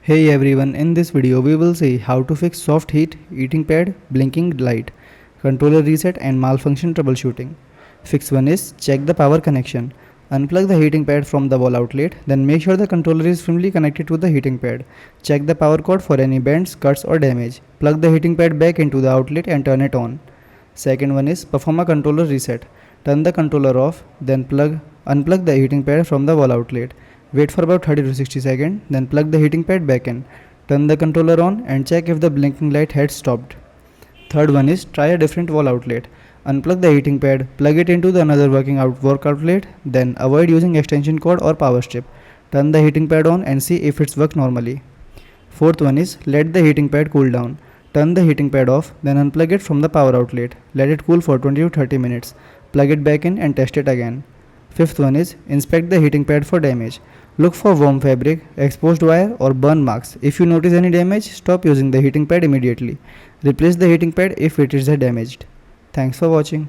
Hey everyone, in this video we will see how to fix SoftHeat, heating pad, blinking light, controller reset and malfunction troubleshooting. Fix 1 is check the power connection. Unplug the heating pad from the wall outlet, then make sure the controller is firmly connected to the heating pad. Check the power cord for any bends, cuts or damage. Plug the heating pad back into the outlet and turn it on. Second one is perform a controller reset. Turn the controller off, then unplug the heating pad from the wall outlet. Wait for about 30 to 60 seconds, then plug the heating pad back in. Turn the controller on and check if the blinking light had stopped. Third one is try a different wall outlet. Unplug the heating pad, plug it into the another work outlet, then avoid using extension cord or power strip. Turn the heating pad on and see if it's worked normally. Fourth one is let the heating pad cool down. Turn the heating pad off, then unplug it from the power outlet. Let it cool for 20 to 30 minutes. Plug it back in and test it again. Fifth one is inspect the heating pad for damage. Look for warm fabric, exposed wire or burn marks. If you notice any damage, stop using the heating pad immediately. Replace the heating pad if it is damaged. Thanks for watching.